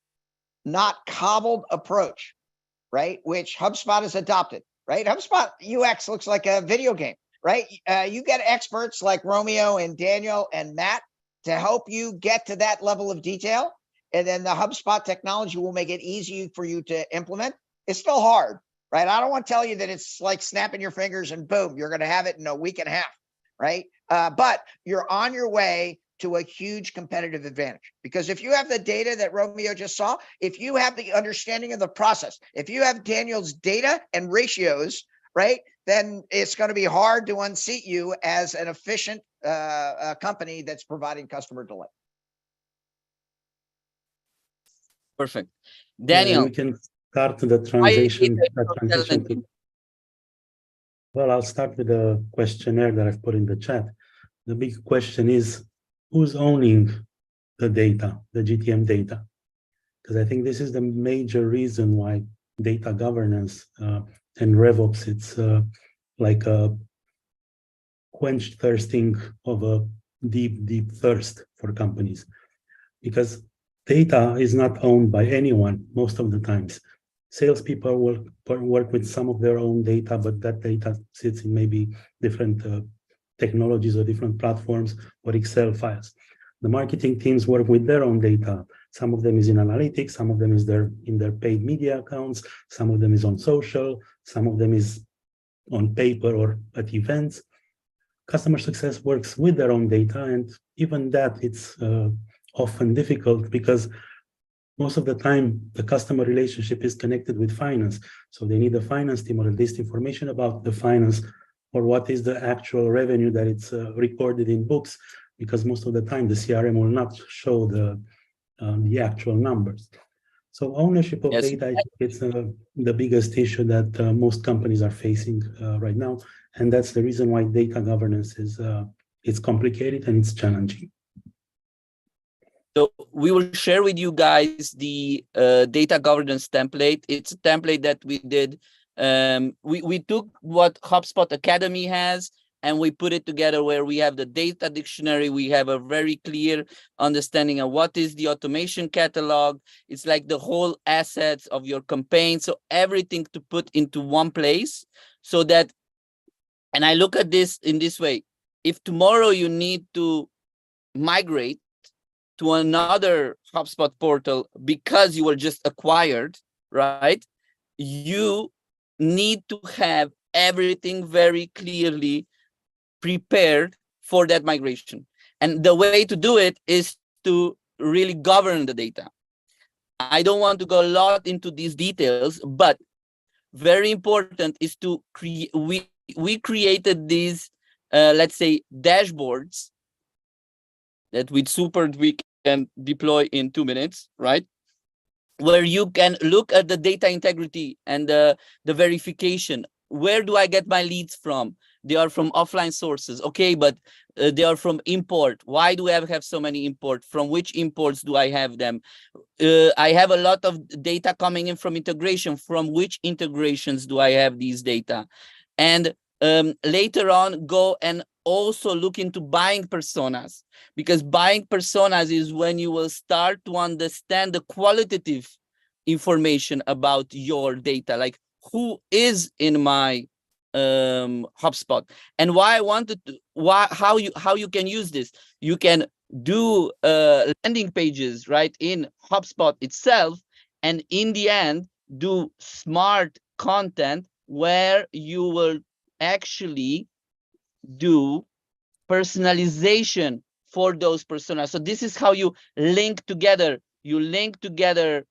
not cobbled approach, right? Which HubSpot has adopted, right? HubSpot UX looks like a video game, right? You get experts like Romeo and Daniel and Matt to help you get to that level of detail. And then the HubSpot technology will make it easy for you to implement. It's still hard, right? I don't want to tell you that it's like snapping your fingers and boom, you're going to have it in a week and a half, right? But you're on your way to a huge competitive advantage, because if you have the data that Romeo just saw, if you have the understanding of the process, if you have Daniel's data and ratios, right, then it's going to be hard to unseat you as an efficient company that's providing customer delight. Perfect. Daniel, we can start the transition. Well, I'll start with the questionnaire that I've put in the chat. The big question is, who's owning the data, the GTM data? Because I think this is the major reason why data governance and RevOps, it's like a quenched thirsting of a deep, deep thirst for companies. Because data is not owned by anyone most of the times. Salespeople will work with some of their own data, but that data sits in maybe different technologies or different platforms or Excel files. The marketing teams work with their own data. Some of them is in analytics, some of them is in their paid media accounts, some of them is on social, some of them is on paper or at events. customer success works with their own data, and even that it's often difficult because most of the time the customer relationship is connected with finance. So they need a finance team or at least information about the finance or what is the actual revenue that it's recorded in books, because most of the time the CRM will not show the actual numbers. So ownership of Yes. data, I think it's the biggest issue that most companies are facing right now. And that's the reason why data governance is it's complicated and it's challenging. So we will share with you guys the data governance template. It's a template that we did. We took what HubSpot Academy has and we put it together where we have the data dictionary. We have a very clear understanding of what is the automation catalog. It's like the whole assets of your campaign. So everything to put into one place so that, and I look at this in this way, if tomorrow you need to migrate to another HubSpot portal because you were just acquired, right? You need to have everything very clearly prepared for that migration. And the way to do it is to really govern the data. I don't want to go a lot into these details, but very important is to create, we created these, let's say, dashboards that with Super we can deploy in 2 minutes, right? Where you can look at the data integrity and the verification. Where do I get my leads from? They are from offline sources. Okay, but they are from import. Why do I have so many import? From which imports do I have them? I have a lot of data coming in from integration. From which integrations do I have these data? And later on, go and also look into buying personas, because buying personas is when you will start to understand the qualitative information about your data, like who is in my HubSpot. And why I wanted to, how you can use this. You can do landing pages right in HubSpot itself, and in the end do smart content where you will actually do personalization for those personas. So this is how you link together. You link together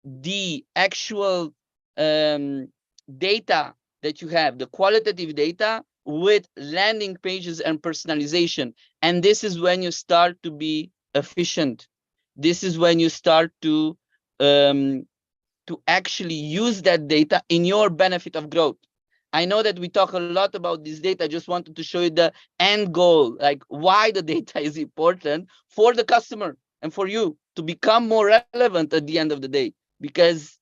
the actual data that you have, the qualitative data, with landing pages and personalization. And this is when you start to be efficient. This is when you start to actually use that data in your benefit of growth. I know that we talk a lot about this data. I just wanted to show you the end goal, like why the data is important for the customer and for you to become more relevant at the end of the day, because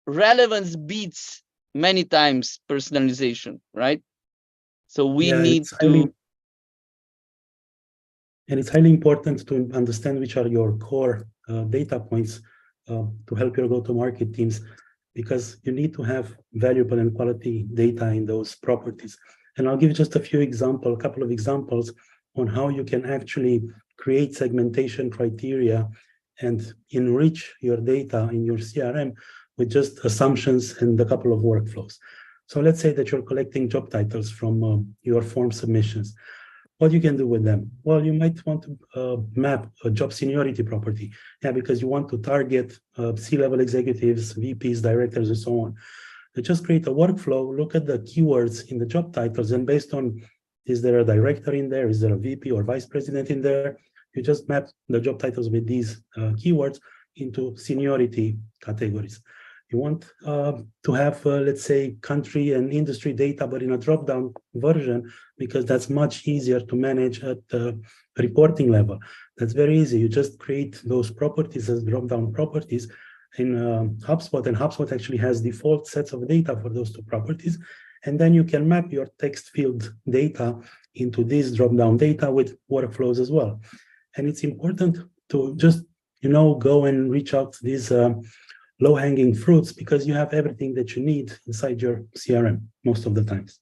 relevance beats many times personalization, right? So we need to. And it's highly important to understand which are your core data points to help your go-to-market teams, because you need to have valuable and quality data in those properties. And I'll give just a couple of examples on how you can actually create segmentation criteria and enrich your data in your CRM with just assumptions and a couple of workflows. So let's say that you're collecting job titles from your form submissions. What you can do with them? Well, you might want to map a job seniority property, because you want to target C-level executives, VPs, directors, and so on. You just create a workflow, look at the keywords in the job titles, and based on, is there a director in there? Is there a VP or vice president in there? You just map the job titles with these keywords into seniority categories. You want to have, let's say, country and industry data, but in a drop-down version, because that's much easier to manage at the reporting level. That's very easy. You just create those properties as drop-down properties in HubSpot, and HubSpot actually has default sets of data for those two properties. And then you can map your text field data into this drop-down data with workflows as well. And it's important to just, go and reach out to these low-hanging fruits, because you have everything that you need inside your CRM most of the times.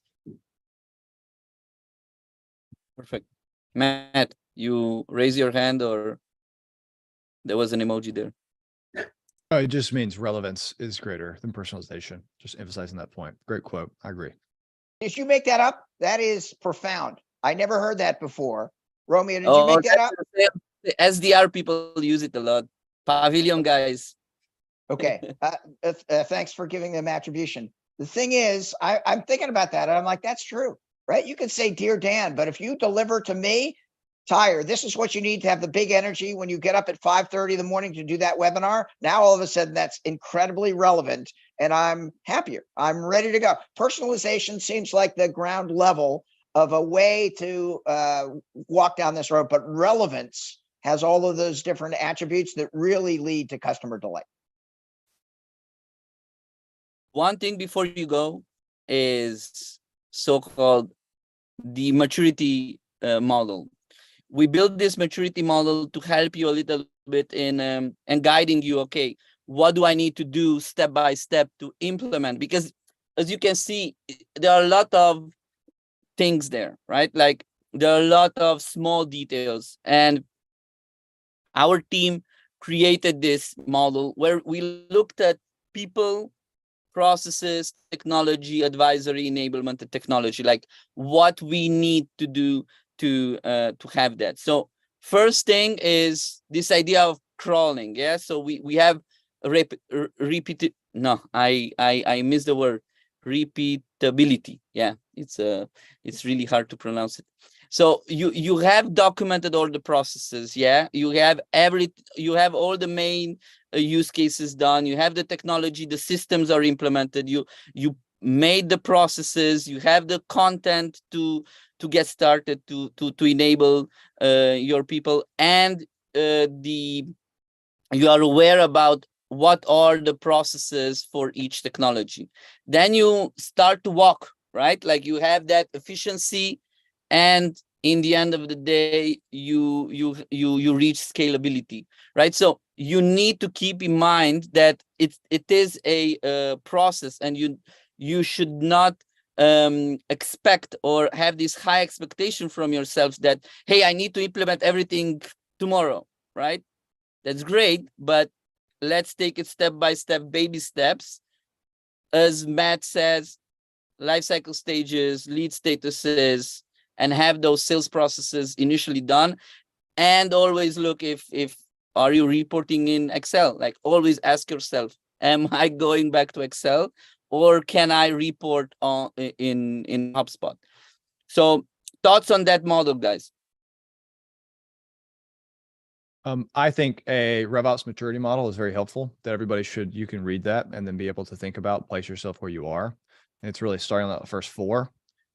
Perfect. Matt, you raise your hand, or there was an emoji there? Oh, it just means relevance is greater than personalization. Just emphasizing that point. Great quote. I agree. Did you make that up? That is profound. I never heard that before. Romeo, did you Oh, make that up? the SDR people use it a lot. Pavilion guys. Okay. Thanks for giving them attribution. The thing is, I'm thinking about that, and I'm like, that's true, right? You could say, "Dear Dan," but if you deliver to me, Tyre, this is what you need to have the big energy when you get up at 5:30 in the morning to do that webinar. Now, all of a sudden, that's incredibly relevant, and I'm happier. I'm ready to go. Personalization seems like the ground level of a way to walk down this road, but relevance has all of those different attributes that really lead to customer delight. One thing before you go is so-called the maturity model. We build this maturity model to help you a little bit in and guiding you. Okay, what do I need to do step by step to implement? Because as you can see, there are a lot of things there, right? Like there are a lot of small details, and our team created this model where we looked at people, processes, technology, advisory, enablement, and technology, like what we need to do to have that. So first thing is this idea of crawling. Yeah. So we have repeated. No, I missed the word repeatability. Yeah, it's really hard to pronounce it. So you have documented all the processes. Yeah, you have all the main use cases done. You have the technology, the systems are implemented. You made the processes. You have the content to get started to enable your people, and you are aware about what are the processes for each technology. Then you start to walk, right? Like you have that efficiency, and in the end of the day, you reach scalability, right? So you need to keep in mind that it is a process, and you should not expect or have this high expectation from yourselves that, hey, I need to implement everything tomorrow, right? That's great, but let's take it step by step, baby steps. As Matt says, lifecycle stages, lead statuses, and have those sales processes initially done. And always look if are you reporting in Excel? Like always ask yourself, am I going back to Excel, or can I report on in HubSpot? So thoughts on that model, guys? I think a RevOps maturity model is very helpful, that everybody you can read that and then be able to think about, place yourself where you are. And it's really starting on the first 4,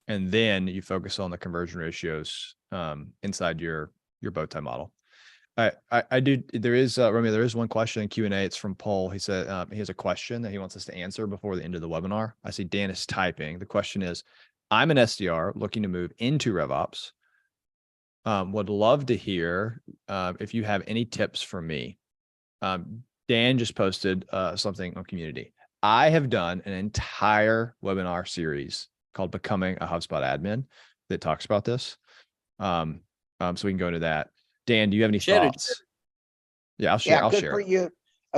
and then you focus on the conversion ratios inside your bow tie model. There is Romeo, there is one question in Q&A. It's from Paul. He said he has a question that he wants us to answer before the end of the webinar. I see Dan is typing. The question is, I'm an SDR looking to move into RevOps. Would love to hear if you have any tips for me. Dan just posted something on community. I have done an entire webinar series called Becoming a HubSpot Admin that talks about this. So we can go into that. Dan, do you have any thoughts? Yeah, I'll share. Good for you.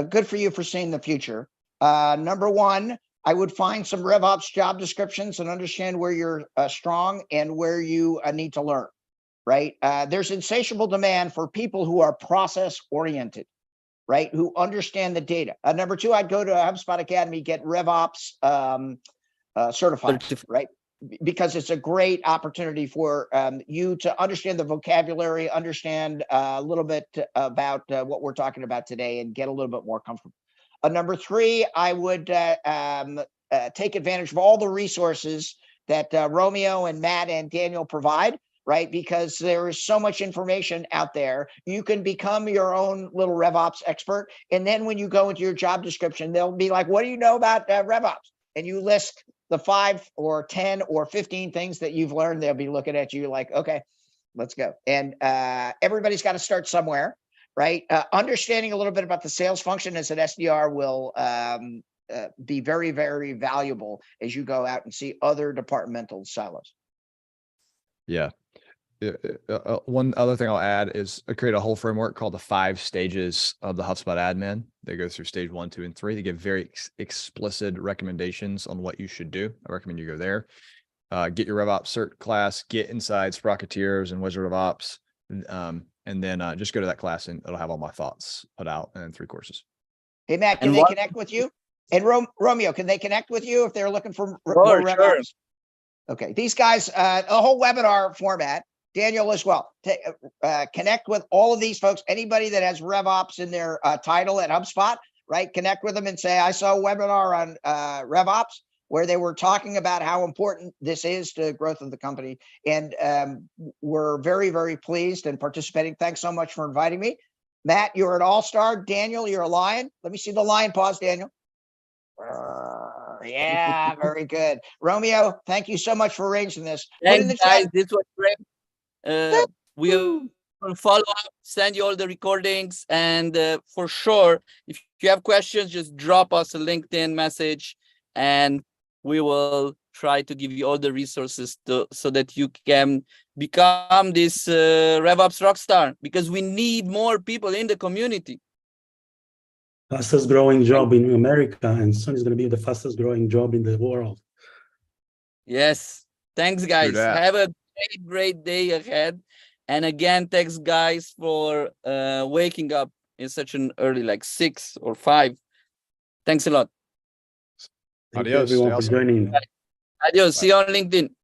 Good for you for seeing the future. Number one, I would find some RevOps job descriptions and understand where you're strong and where you need to learn. Right? There's insatiable demand for people who are process oriented, right? Who understand the data. Number two, I'd go to HubSpot Academy, get RevOps certified, right? Because it's a great opportunity for you to understand the vocabulary, understand a little bit about what we're talking about today, and get a little bit more comfortable. Number three, I would take advantage of all the resources that Romeo and Matt and Daniel provide, right? Because there is so much information out there. You can become your own little RevOps expert. And then when you go into your job description, they'll be like, what do you know about RevOps? And you list the 5 or 10 or 15 things that you've learned. They'll be looking at you like, okay, let's go. And everybody's got to start somewhere, right? Understanding a little bit about the sales function as an SDR will be very, very valuable as you go out and see other departmental silos. Yeah. One other thing I'll add is I create a whole framework called the 5 stages of the HubSpot admin. They go through stage 1, 2, and 3. They give very explicit recommendations on what you should do. I recommend you go there. get your RevOps cert class, get inside Sprocketeers and Wizard of Ops. And then just go to that class and it'll have all my thoughts put out in 3 courses. Hey, Matt, can And they what- connect with you? And Romeo, can they connect with you if they're looking for more Sure, RevOps? sure. Okay, these guys, a whole webinar format, Daniel as well. Connect with all of these folks. Anybody that has RevOps in their title at HubSpot, right? Connect with them and say, I saw a webinar on RevOps where they were talking about how important this is to growth of the company. And we're very, very pleased and participating. Thanks so much for inviting me. Matt, you're an all-star. Daniel, you're a lion. Let me see the lion paws, Daniel. Yeah, very good. Romeo, thank you so much for arranging this. Put in the Thanks, guys. chat. This was great. We'll follow up, send you all the recordings, and for sure, if you have questions, just drop us a LinkedIn message, and we will try to give you all the resources so that you can become this RevOps rockstar, because we need more people in the community. Fastest growing job in America, and soon it's going to be the fastest growing job in the world. Yes. Thanks, guys. dat. Have a great day ahead. And again, thanks, guys, for waking up in such an early, like 6 or 5. Thanks a lot. Thank Adios, you everyone stay for awesome. joining. Adios. See you on LinkedIn.